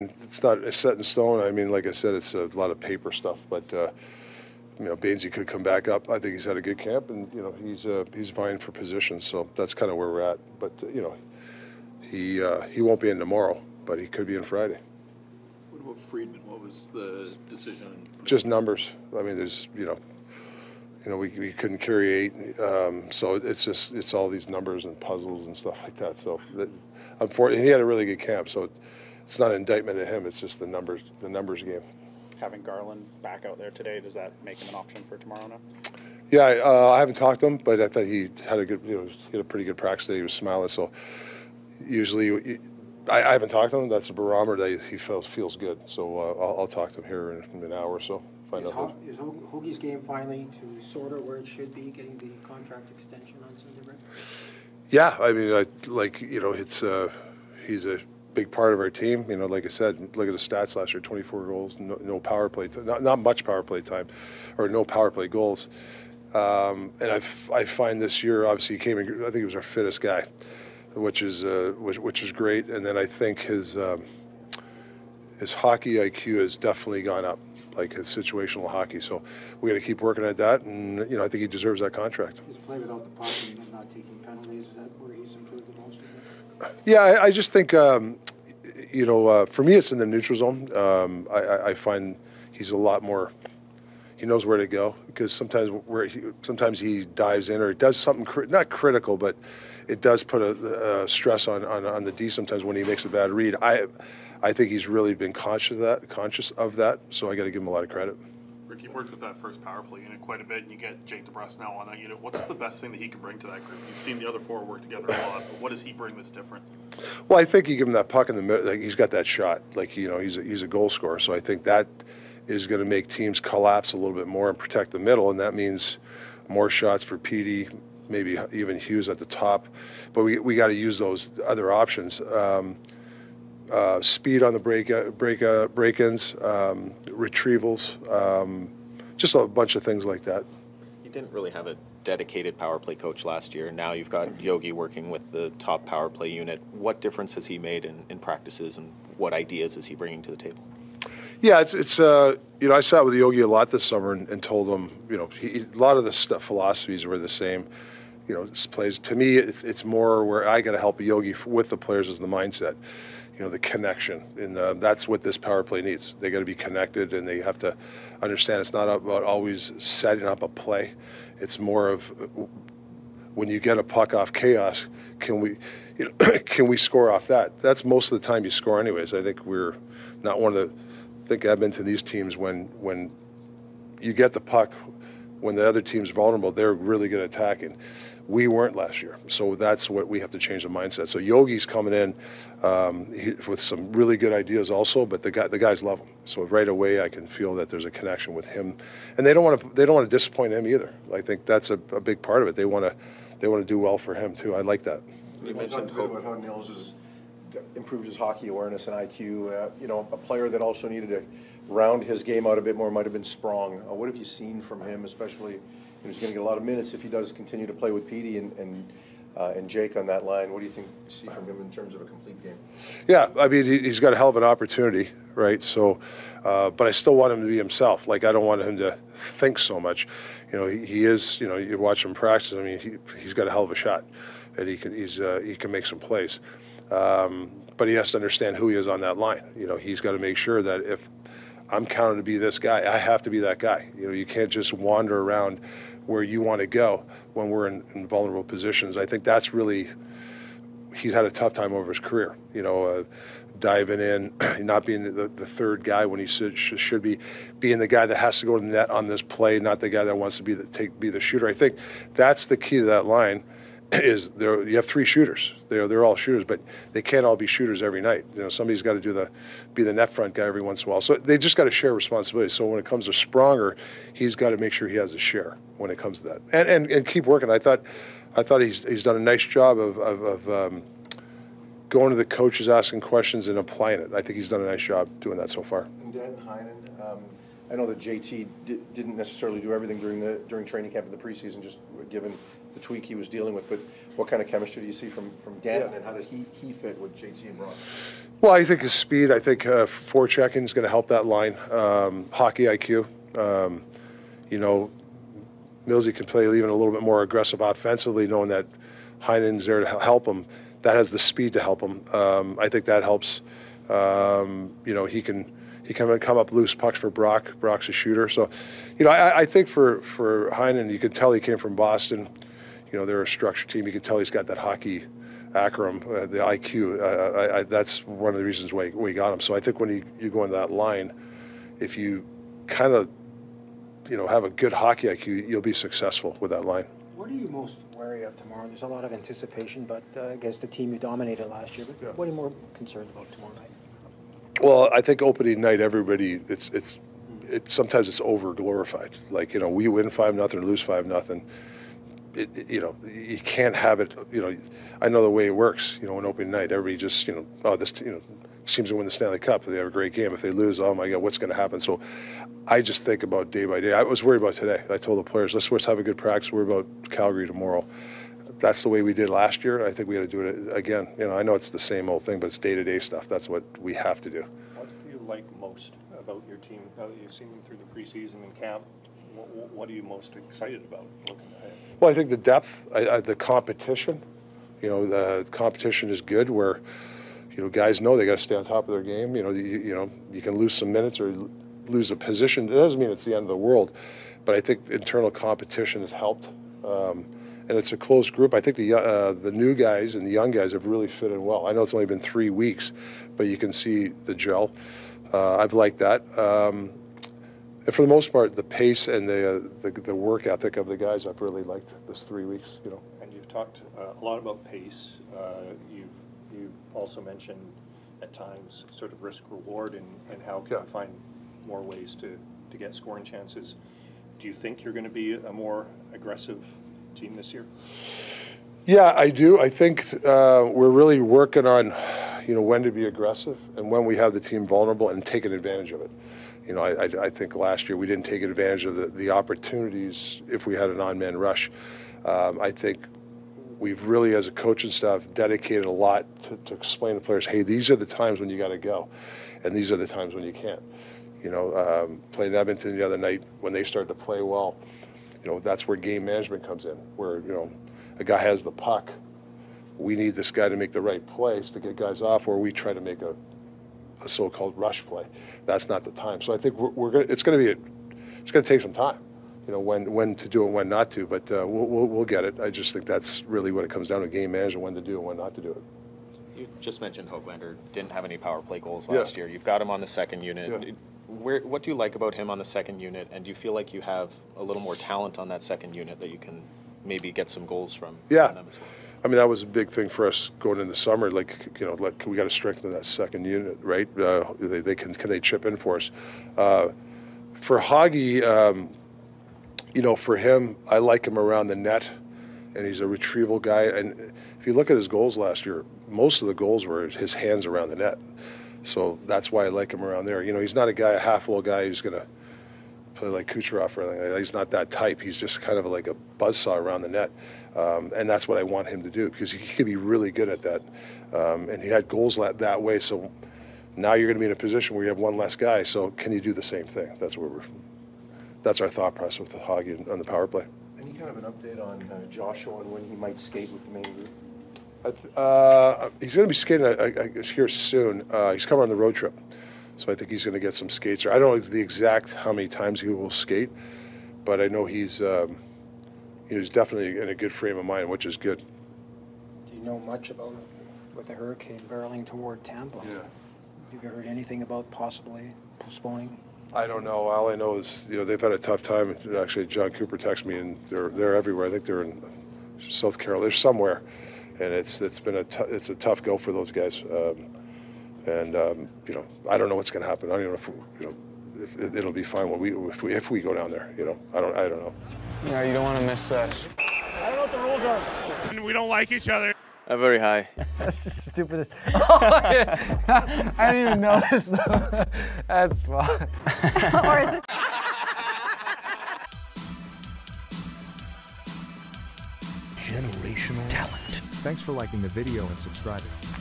It's not set in stone. I mean, like I said, it's a lot of paper stuff, but Bainsey could come back up. I think he's had a good camp, and he's vying for positions. So that's kind of where we're at. But he won't be in tomorrow, but he could be in Friday. What about Friedman? What was the decision? Just numbers. I mean, there's we couldn't carry 8, so it's all these numbers and puzzles and stuff like that. So unfortunately, he had a really good camp. So it's not an indictment of him. It's just the numbers game. Having Garland back out there today, does that make him an option for tomorrow now? Yeah, I haven't talked to him, but I thought he had he had a pretty good practice today. He was smiling. So usually, I haven't talked to him. That's a barometer that he feels good. So I'll talk to him here in an hour or so. Is Hoagie's game finally to sort of where it should be, getting the contract extension on Sunday? Yeah, I mean, he's a big part of our team. Like I said, look at the stats last year: 24 goals, no power play, not much power play time, or no power play goals. And I find this year, obviously, he came in. I think he was our fittest guy, which is great. And then I think his hockey IQ has definitely gone up, like his situational hockey. So we got to keep working at that, and I think he deserves that contract. His play without the puck and not taking penalties, is that where he's improved the most? Yeah, I just think for me it's in the neutral zone. I find he's a lot more. He knows where to go, because sometimes he dives in or does something not critical, but it does put a stress on the D sometimes when he makes a bad read. I think he's really been conscious of that, so I got to give him a lot of credit. Rick, you've worked with that first power play unit quite a bit, and you get Jake DeBrusk now on that unit. What's the best thing that he can bring to that group? You've seen the other 4 work together a lot, but what does he bring that's different? Well, I think you give him that puck in the middle. Like, he's got that shot. Like, he's a goal scorer, so I think that is going to make teams collapse a little bit more and protect the middle, and that means more shots for Petey, maybe even Hughes at the top. But we got to use those other options. Speed on the break-ins, retrievals, just a bunch of things like that. You didn't really have a dedicated power play coach last year. Now you've got Yogi working with the top power play unit. What difference has he made in practices, and what ideas is he bringing to the table? Yeah, I sat with Yogi a lot this summer and told him, a lot of the philosophies were the same. Plays to me, it's more where I got to help Yogi with the players is the mindset. The connection, and that's what this power play needs. They got to be connected, and they have to understand it's not about always setting up a play. It's more of when you get a puck off chaos, can we score off that? That's most of the time you score anyways. I think we're not one of the. I think I've been to these teams when you get the puck, when the other team's vulnerable, they're really good at attacking. We weren't last year, so that's what we have to change the mindset. So Yogi's coming in with some really good ideas also, but the guys love him. So right away, I can feel that there's a connection with him, and they don't want to disappoint him either. I think that's a big part of it. They want to do well for him too. I like that. You mentioned about how Nils has improved his hockey awareness and IQ. A player that also needed to round his game out a bit more might have been Sprong. What have you seen from him, especially? He's going to get a lot of minutes if he does continue to play with Petey and Jake on that line. What do you think you see from him in terms of a complete game? Yeah, I mean, he's got a hell of an opportunity, right? So, but I still want him to be himself. Like, I don't want him to think so much. He is. You watch him practice. I mean, he's got a hell of a shot, and he can make some plays. But he has to understand who he is on that line. He's got to make sure that if I'm counted to be this guy, I have to be that guy. You can't just wander around where you want to go when we're in vulnerable positions. I think that's really, he's had a tough time over his career, diving in, not being the third guy when he should be, being the guy that has to go to the net on this play, not the guy that wants to be the shooter. I think that's the key to that line. You have 3 shooters. They're all shooters, but they can't all be shooters every night. Somebody's got to be the net front guy every once in a while. So they just got to share responsibility. So when it comes to Spronger, he's got to make sure he has a share when it comes to that, and keep working. I thought he's done a nice job of going to the coaches, asking questions, and applying it. I think he's done a nice job doing that so far. And Dan Heinen, I know that JT didn't necessarily do everything during training camp in the preseason, just given the tweak he was dealing with. But what kind of chemistry do you see from Danton, and how does he fit with JT and Brock? Well, I think his speed. I think forechecking is going to help that line. Hockey IQ. You know, Millsy can play even a little bit more aggressive offensively, knowing that Heinen's there to help him. That has the speed to help him. I think that helps. You know, he can come up loose pucks for Brock. Brock's a shooter. So, you know, I think for Heinen, you can tell he came from Boston. You know, they're a structured team. You can tell he's got that hockey acronym, the IQ. That's one of the reasons why we got him. So I think when you go into that line, if you kind of, you know, have a good hockey IQ, you'll be successful with that line. What are you most wary of tomorrow? There's a lot of anticipation, but against the team you dominated last year. But Yeah. what are you more concerned about tomorrow night? Well, I think opening night, everybody, it's sometimes it's over glorified. Like, you know, we win 5-0, lose 5-0. You know, you can't have it. You know, I know the way it works. You know, on opening night, everybody just, you know, oh, this, you know, teams that win the Stanley Cup, they have a great game. If they lose, oh my God, what's going to happen? So, I just think about day by day. I was worried about today. I told the players, let's have a good practice. Worry about Calgary tomorrow. That's the way we did last year. I think we got to do it again. You know, I know it's the same old thing, but it's day-to-day stuff. That's what we have to do. What do you like most about your team now that you've seen them through the preseason and camp? What are you most excited about looking ahead? Well, I think the depth, the competition. You know, the competition is good where, you know, guys know they got to stay on top of their game. You know, you can lose some minutes or lose a position. It doesn't mean it's the end of the world, but I think internal competition has helped. And it's a close group. I think the new guys and the young guys have really fit in well. I know it's only been 3 weeks, but you can see the gel. I've liked that. And for the most part, the pace and the work ethic of the guys, I've really liked this 3 weeks. You know. And you've talked a lot about pace. You've also mentioned at times sort of risk reward and how can you find more ways to get scoring chances. Do you think you're going to be a more aggressive team this year? Yeah, I do. I think we're really working on, you know, when to be aggressive and when we have the team vulnerable and taking advantage of it. You know, I think last year we didn't take advantage of the opportunities if we had an on-man rush. I think we've really, as a coaching staff, dedicated a lot to explain to players, hey, these are the times when you got to go, and these are the times when you can't. You know, playing Edmonton the other night, when they started to play well, you know, that's where game management comes in, where, you know, a guy has the puck. We need this guy to make the right plays to get guys off, or we try to make a so-called rush play. That's not the time. So I think it's going to take some time, you know, when to do it, when not to. But we'll get it. I just think that's really what it comes down to: game management, when to do and when not to do it. You just mentioned Höglander didn't have any power play goals last year. You've got him on the second unit. Yeah. What do you like about him on the second unit, and do you feel like you have a little more talent on that second unit that you can maybe get some goals from them as well? I mean, that was a big thing for us going in the summer. Like, you know, like we got to strengthen that second unit, right? Can they chip in for us? For Hoggy, you know, for him, I like him around the net, and he's a retrieval guy. And if you look at his goals last year, most of the goals were his hands around the net. So that's why I like him around there. You know, he's not a half-wall guy who's going to play like Kucherov or anything. He's not that type. He's just kind of like a buzzsaw around the net. And that's what I want him to do, because he could be really good at that. And he had goals that way. So now you're going to be in a position where you have one less guy. So can you do the same thing? That's our thought process with the Hoggy on the power play. Any kind of an update on Joshua and when he might skate with the main group? He's going to be skating here soon. He's coming on the road trip, so I think he's going to get some skates. I don't know the exact how many times he will skate, but I know he's definitely in a good frame of mind, which is good. Do you know much about with the hurricane barreling toward Tampa? Yeah. Have you heard anything about possibly postponing? I don't know. All I know is, you know, they've had a tough time. Actually, John Cooper texted me, and they're everywhere. I think they're in South Carolina. They're somewhere. And it's a tough go for those guys, you know, I don't know what's going to happen. I don't know if it'll be fine when if we go down there. You know, I don't know. No, you don't want to miss us. I don't know what the rules are. We don't like each other. Very high. That's the stupidest. Oh, I didn't even notice though. That's fun. Or is this? generational talent. Thanks for liking the video and subscribing.